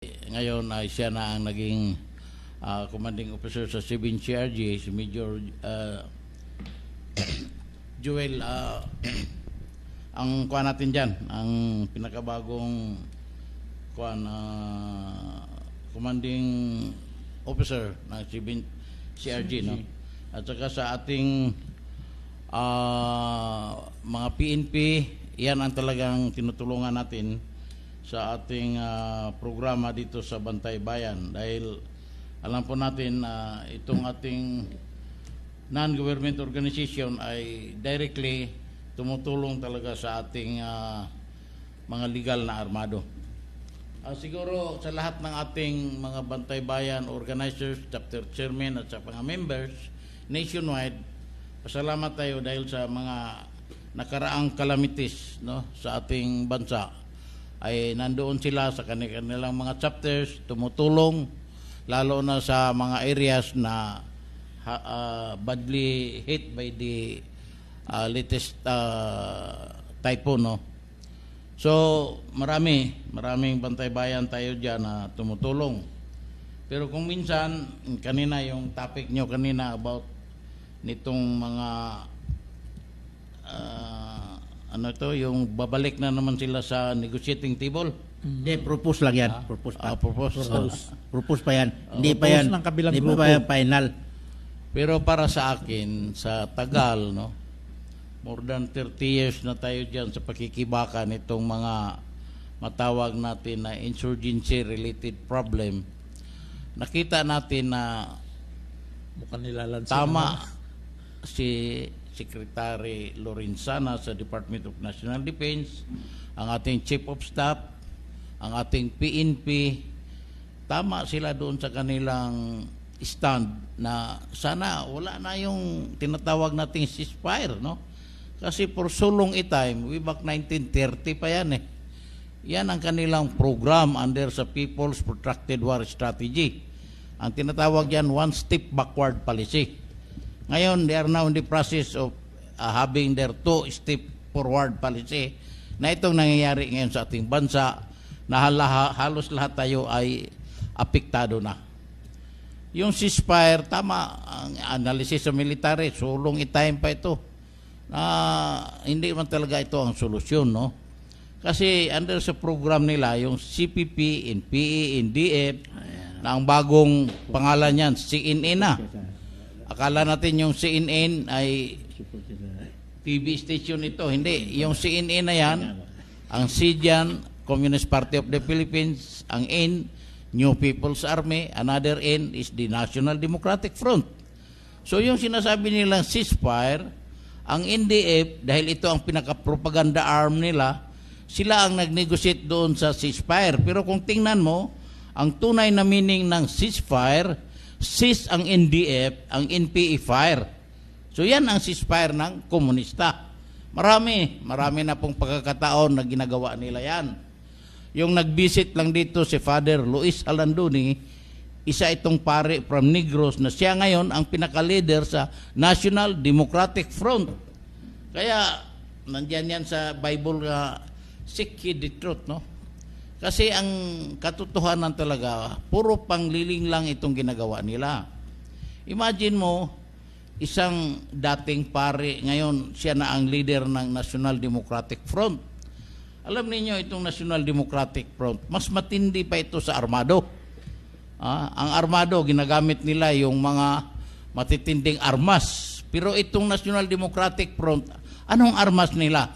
Ngayon ay siya na ang naging commanding officer sa 7 CRG, si Major Joel. Ang kuha natin dyan, ang pinakabagong commanding officer ng 7 CRG, no? At saka sa ating mga PNP, yan ang talagang tinutulungan natin sa ating programa dito sa Bantay Bayan, dahil alam po natin na itong ating non-government organization ay directly tumutulong talaga sa ating mga legal na armado. Siguro sa lahat ng ating mga Bantay Bayan organizers, chapter chairman at sa mga members nationwide, pasalamat tayo dahil sa mga nakaraang calamities, no, sa ating bansa, ay nandoon sila sa kanilang mga chapters, tumutulong lalo na sa mga areas na badly hit by the latest typhoon, no. So maraming Bantay Bayan tayo diyan na tumutulong. Pero kung minsan kanina yung topic nyo kanina about nitong mga yung babalik na naman sila sa negotiating table. Hindi, propose lang yan. Propose pa. Propose pa yan. Hindi pa yan. Hindi pa yan final. Pero para sa akin, sa tagal, no, more than 30 years na tayo dyan sa pakikibaka nitong mga matawag natin na insurgency-related problem, nakita natin na tama si Secretary Lorenzana sa Department of National Defense, ang ating Chief of Staff, ang ating PNP, tama sila doon sa kanilang stand na sana wala na yung tinatawag nating ceasefire, no? Kasi for so long a time, way back 1930 pa yan eh. Yan ang kanilang program under sa People's Protracted War Strategy. Ang tinatawag yan, one step backward policy. Ngayon, they are now in the process of having their two-step forward policy na itong nangyayari ngayon sa ating bansa na halos lahat tayo ay apektado na. Yung ceasefire, tama, ang analysis sa military, sulong i-time pa ito. Hindi man talaga ito ang solusyon, no? Kasi under sa program nila, yung CPP, NPA, NDF, na ang bagong pangalan yan, CNA na. Akala natin yung CNN ay TV station ito. Hindi. Yung CNN na yan, ang CDN, Communist Party of the Philippines, ang N, New People's Army, another N is the National Democratic Front. So yung sinasabi nilang ceasefire, ang NDF, dahil ito ang pinaka-propaganda arm nila, sila ang nag-negotiate doon sa ceasefire. Pero kung tingnan mo, ang tunay na meaning ng ceasefire, cease ang NDF, ang NPA fire. So yan ang ceasefire ng komunista. Marami na pong pagkakataon na ginagawa nila yan. Yung nag-visit lang dito si Father Luis Alanduni, isa itong pare from Negros na siya ngayon ang pinaka-leader sa National Democratic Front. Kaya nandiyan yan sa Bible nga, seek ye the truth, no? Kasi ang katotohanan talaga, puro pangliling lang itong ginagawa nila. Imagine mo, isang dating pare, ngayon siya na ang leader ng National Democratic Front. Alam niyo itong National Democratic Front, mas matindi pa ito sa armado. Ang armado, ginagamit nila yung mga matitinding armas. Pero itong National Democratic Front, anong armas nila?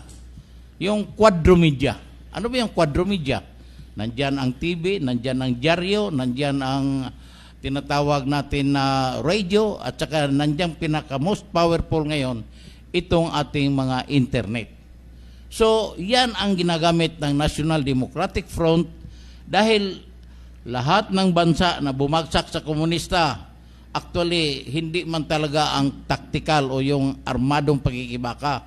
Yung quadromedia. Ano ba yung quadromedia? Nandyan ang TV, nandyan ang dyaryo, nandyan ang tinatawag natin na radio, at saka nandyan pinaka-most powerful ngayon, itong ating mga internet. So, yan ang ginagamit ng National Democratic Front dahil lahat ng bansa na bumagsak sa komunista, actually, hindi man talaga ang tactical o yung armadong pagkikibaka,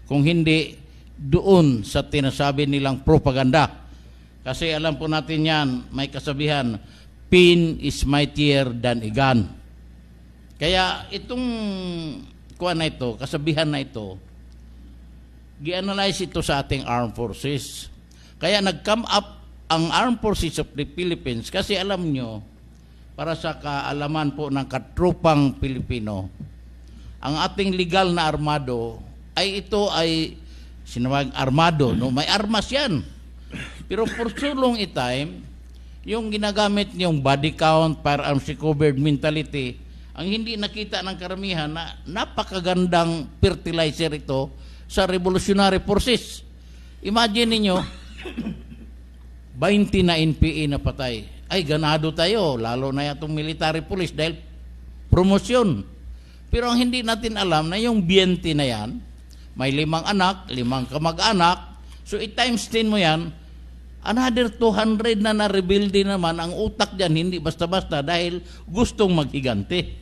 kung hindi doon sa tinasabi nilang propaganda. Kasi alam po natin yan, may kasabihan, pen is mightier than a gun. Kaya itong kasabihan na ito, gi-analyze ito sa ating armed forces. Kaya nag-come up ang Armed Forces of the Philippines, kasi alam nyo, para sa kaalaman po ng katrupang Pilipino, ang ating legal na armado ay ito ay sinawag armado, no? May armas yan. Pero for so long a time, yung ginagamit niyong body count, firearms recovered mentality, ang hindi nakita ng karamihan na napakagandang fertilizer ito sa revolutionary forces. Imagine niyo 20 na NPA na patay. Ay, ganado tayo, lalo na itong military police dahil promosyon. Pero ang hindi natin alam na yung 20 na yan, may 5 anak, 5 kamag-anak, so i-times 10 mo yan, another 200 na na-rebuild din naman. Ang utak dyan, hindi basta-basta dahil gustong maghigante.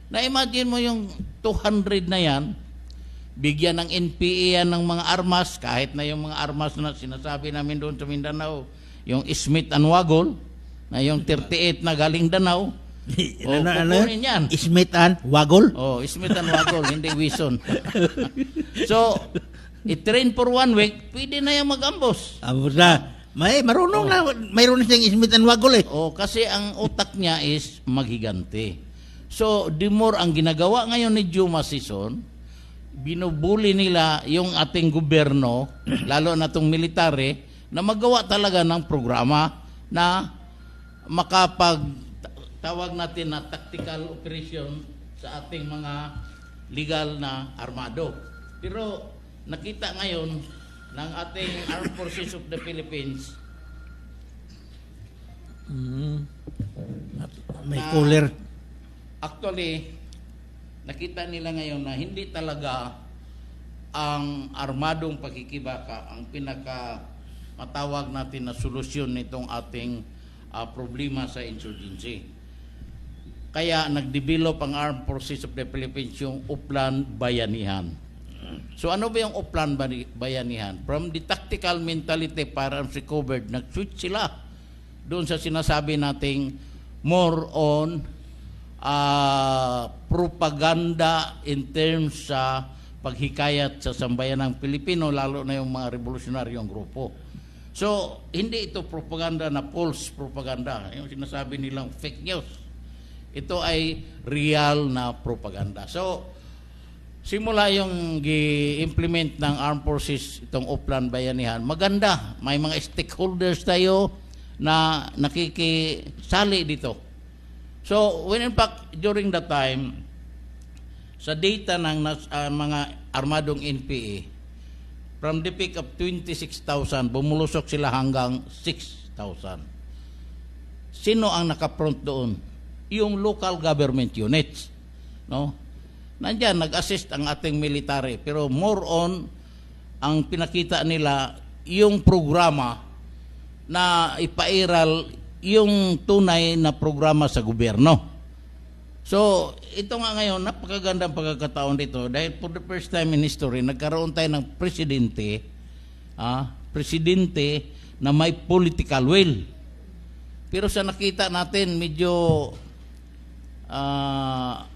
Na-imagine mo yung 200 na yan, bigyan ng NPA yan ng mga armas, kahit na yung mga armas na sinasabi namin doon sa Mindanao, yung Smith and Waggle, na yung 38 na galing Danau, kukunin yan. Smith and Waggle? Smith and Waggle, hindi Wison. So, i-train for 1 week, pwede na yung mag-ambos. Ambos na. Marunong na, mayroon siyang Smith and Waggle eh. Kasi ang utak niya is maghigante. So, the more ang ginagawa ngayon ni Juma Sison, binubuli nila yung ating gobyerno, lalo na itong military, na magawa talaga ng programa na tawag natin na tactical operation sa ating mga legal na armado. Pero nakita ngayon ng ating Armed Forces of the Philippines, may cooler. Actually, nakita nila ngayon na hindi talaga ang armadong pakikibaka ang pinaka matawag natin na solusyon nitong ating problema sa insurgency. Kaya nag-develop ang Armed Forces of the Philippines yung Uplan Bayanihan. So ano ba yung Uplan Bayanihan? From the tactical mentality, firearms recovered, nag-switch sila doon sa sinasabi nating more on propaganda in terms sa paghikayat sa sambayanang Pilipino, lalo na yung mga revolutionaryong grupo. So, hindi ito propaganda na false propaganda, yung sinasabi nilang fake news. Ito ay real na propaganda. So, simula yung gi-implement ng Armed Forces itong Uplan Bayanihan, maganda. May mga stakeholders tayo na nakikisali dito. So, when in fact, during that time, sa data ng mga armadong NPA, from the peak of 26,000, bumulusok sila hanggang 6,000. Sino ang nakapront doon? Yung local government units. No? Nandiyan, nag-assist ang ating military. Pero more on, ang pinakita nila, yung programa na ipairal yung tunay na programa sa gobyerno. So, ito nga ngayon, napakagandang pagkakataon dito dahil for the first time in history, nagkaroon tayo ng presidente na may political will. Pero sa nakita natin, medyo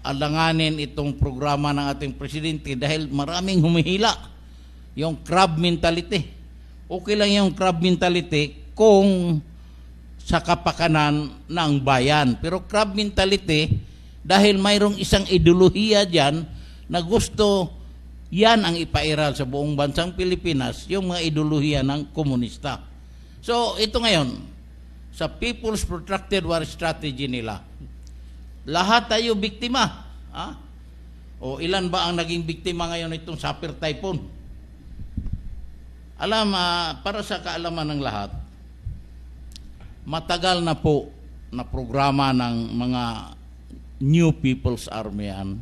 alanganin itong programa ng ating presidente dahil maraming humihila. Yung crab mentality. Okay lang yung crab mentality kung sa kapakanan ng bayan. Pero crab mentality, dahil mayroong isang ideolohiya dyan na gusto yan ang ipairal sa buong bansang Pilipinas, yung mga ideolohiya ng komunista. So, ito ngayon, sa People's Protracted War Strategy nila, lahat tayo biktima. O ilan ba ang naging biktima ngayon itong Sapir Typhoon? Alam, para sa kaalaman ng lahat, matagal na po na programa ng mga New People's Army yan.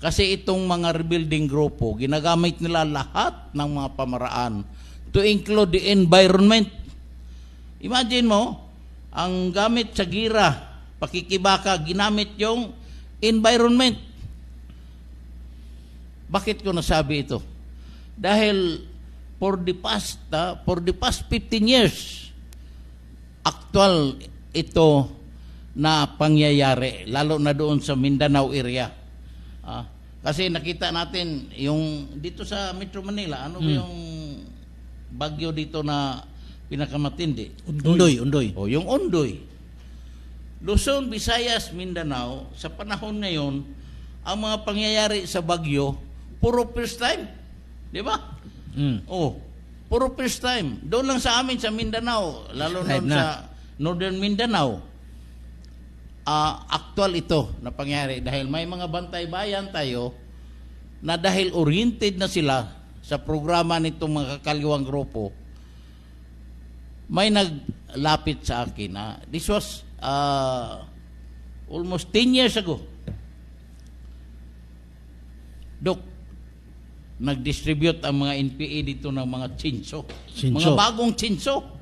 Kasi itong mga rebuilding grupo, ginagamit nila lahat ng mga pamaraan to include the environment. Imagine mo, ang gamit sa gira, pakikibaka, ginamit yung environment. Bakit ko nasabi ito? Dahil for the past 15 years, actual ito na pangyayari, lalo na doon sa Mindanao area. Kasi nakita natin yung dito sa Metro Manila, ano ba yung bagyo dito na pinakamatindi? Undoy. O, yung Ondoy. Luzon, Visayas, Mindanao, sa panahon ngayon, ang mga pangyayari sa Bagyo, puro first time. Di ba? Oh, puro first time. Doon lang sa amin sa Mindanao, lalo doon sa Northern Mindanao, actual ito na pangyayari dahil may mga bantay bayan tayo na dahil oriented na sila sa programa nitong mga kakaliwang grupo, may naglapit sa akin na this was almost 10 years ago. Dok, nag-distribute ang mga NPA dito ng mga chinso. Mga bagong chinso.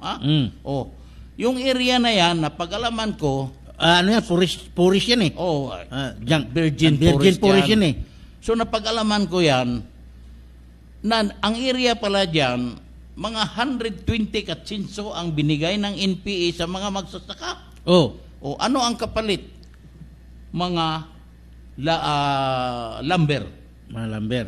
Oh, yung area na yan, napag-alaman ko, ano yan, purist yan eh. Oh, Virgin Forest yan eh. So napag-alaman ko yan, na ang area pala dyan, mga 120 katsinso ang binigay ng NPA sa mga magsasaka. O ano ang kapalit? Mga lumber. Mga lumber.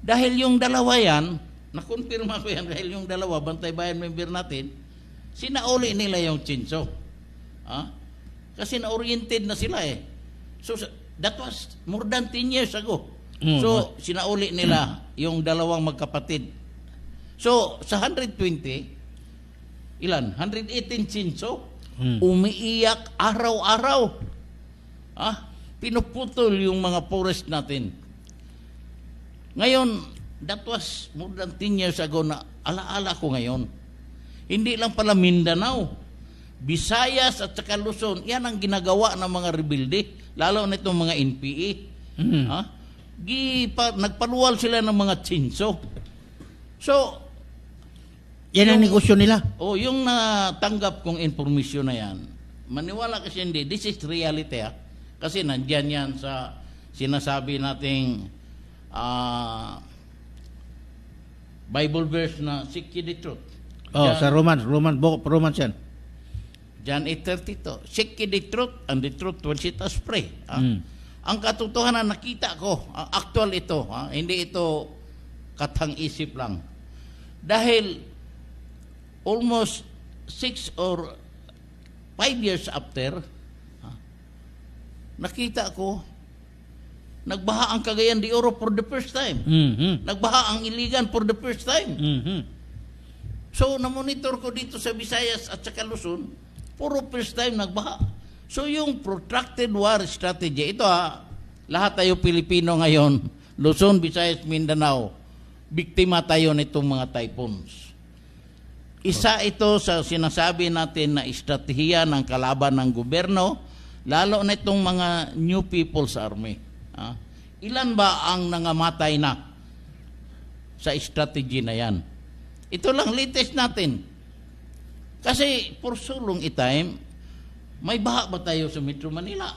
Dahil yung dalawa yan, nakonfirma ko yan, dahil yung dalawa, Bantay Bayan member natin, sinauli nila yung chinso. Kasi na-oriented na sila eh. So, that was more than 10 years ago. So, sinauli nila yung dalawang magkapatid. So, sa 120, ilan? 118 chinso, umiiyak araw-araw. Pinuputol yung mga forest natin. Ngayon, that was more than 10 years ago na alaala ko ngayon. Hindi lang pala Mindanao, Visayas at saka Luzon, yan ang ginagawa ng mga rebelde, lalo na itong mga NPA. Nagpaluwal sila ng mga chinso. So, yan ang negosyo nila. Yung natanggap kong informasyon na yan, maniwala kasi hindi, this is reality kasi nandyan yan sa sinasabi nating Bible verse na seek ye the truth. Sa Romans yan. John 8:32. Seek ye the truth and the truth will set us free. Ang katotohanan nakita ko, actual ito, hindi ito katang-isip lang. Dahil almost 6 or 5 years after, nakita ko, nagbaha ang Cagayan de Oro for the first time. Nagbaha ang Iligan for the first time. So, namonitor ko dito sa Visayas at saka Luzon, puro first time nagbaha. So, yung protracted war strategy, ito lahat tayo Pilipino ngayon, Luzon, Visayas, Mindanao, biktima tayo nitong mga typhoons. Isa ito sa sinasabi natin na estratehiya ng kalaban ng gobyerno, lalo na itong mga New People's Army. Ilan ba ang nangamatay na sa strategy na yan? Ito lang latest natin. Kasi for so long time, may baha ba tayo sa Metro Manila?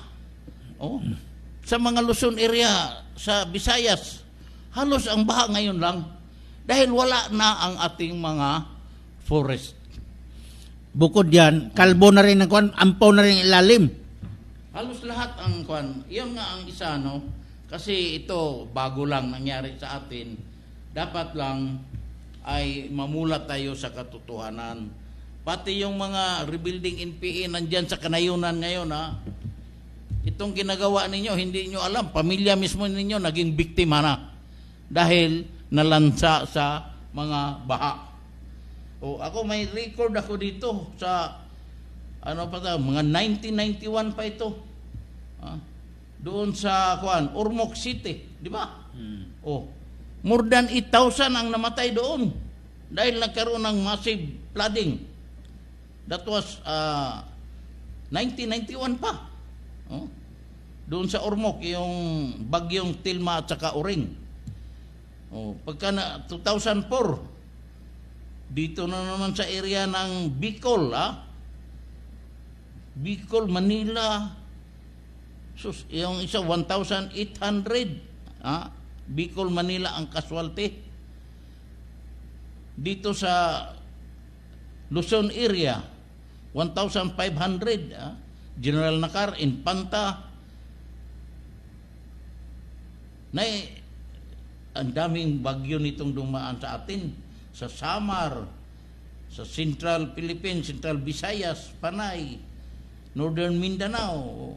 Sa mga Luzon area, sa Visayas, halos ang baha ngayon lang dahil wala na ang ating mga forest. Bukod yan, kalbo na rin ang kwan, ampaw na rin ilalim. Halos lahat ang kwan. Yun nga ang isa, kasi ito, bago lang nangyari sa atin. Dapat lang ay mamulat tayo sa katotohanan. Pati yung mga rebuilding NPA nandyan sa kanayunan ngayon, itong ginagawa ninyo, hindi nyo alam, pamilya mismo ninyo naging biktima na dahil nalansa sa mga baha. Ako may record ako dito sa mga 1991 pa ito. Doon sa Ormoc City, di ba? More than 8,000 ang namatay doon dahil nagkaroon ng massive flooding. That was 1991 pa. Doon sa Ormoc, yung bagyong Tilma at saka Uring. Pagka 2004, dito na naman sa area ng Bicol, Bicol, Manila, yung isa 1,800, Bicol, Manila ang casualty. Dito sa Luzon area, 1,500, General Nakar, Infanta, ang daming bagyo nitong dumaan sa atin, sa Samar, sa Central Philippines, Central Visayas, Panay, Northern Mindanao.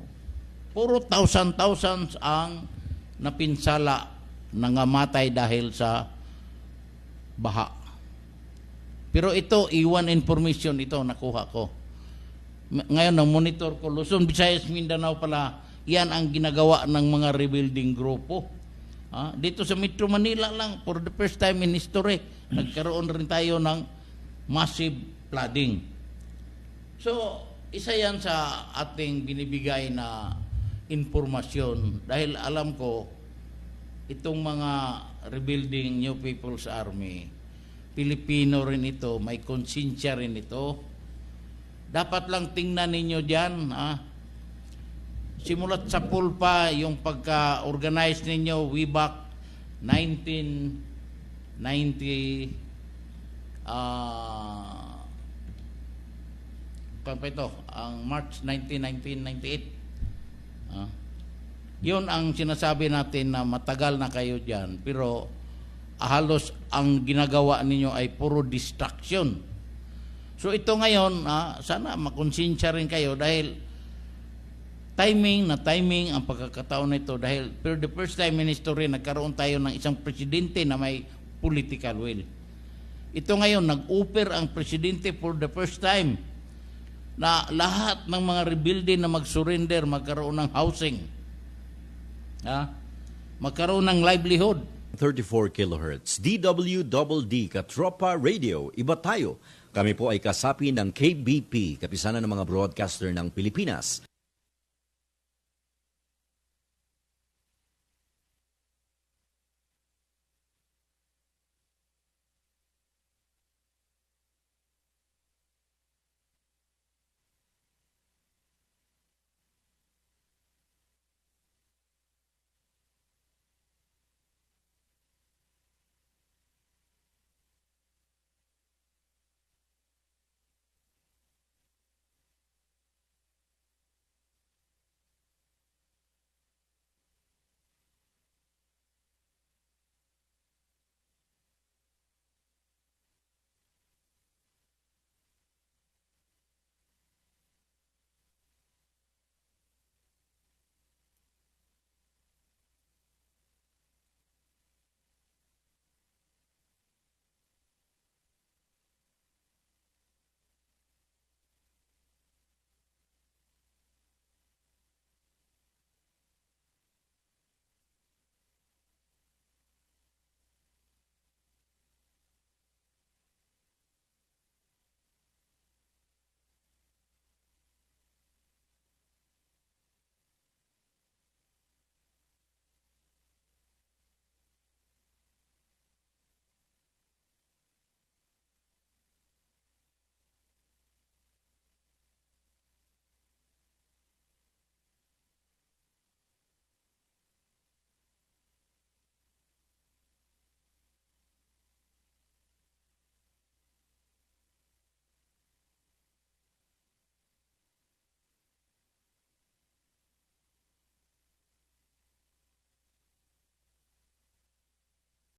Puro thousands ang napinsala, nangamatay dahil sa baha. Pero ito, iwan information ito, nakuha ko. Ngayon, na-monitor ko, Luzon, Visayas, Mindanao pala, yan ang ginagawa ng mga rebuilding grupo. Dito sa Metro Manila lang, for the first time in history, nagkaroon rin tayo ng massive flooding. So, isa yan sa ating binibigay na informasyon dahil alam ko itong mga rebuilding New People's Army, Pilipino rin ito, may konsensya rin ito. Dapat lang tingnan ninyo dyan, simulat sa pulpa yung pagka-organize ninyo way back 1990 ang March 1998. Yun ang sinasabi natin na matagal na kayo dyan, pero halos ang ginagawa ninyo ay puro distraction. So ito ngayon, sana makonsensya rin kayo dahil timing ang pagkakataon nito dahil for the first time in history nagkaroon tayo ng isang presidente na may political will. Ito ngayon, nag-offer ang presidente for the first time na lahat ng mga rebuilding na mag-surrender, magkaroon ng housing, magkaroon ng livelihood. 34 kHz, DWDD, Katropa Radio, iba tayo. Kami po ay kasapi ng KBP, Kapisanan ng mga Broadcaster ng Pilipinas.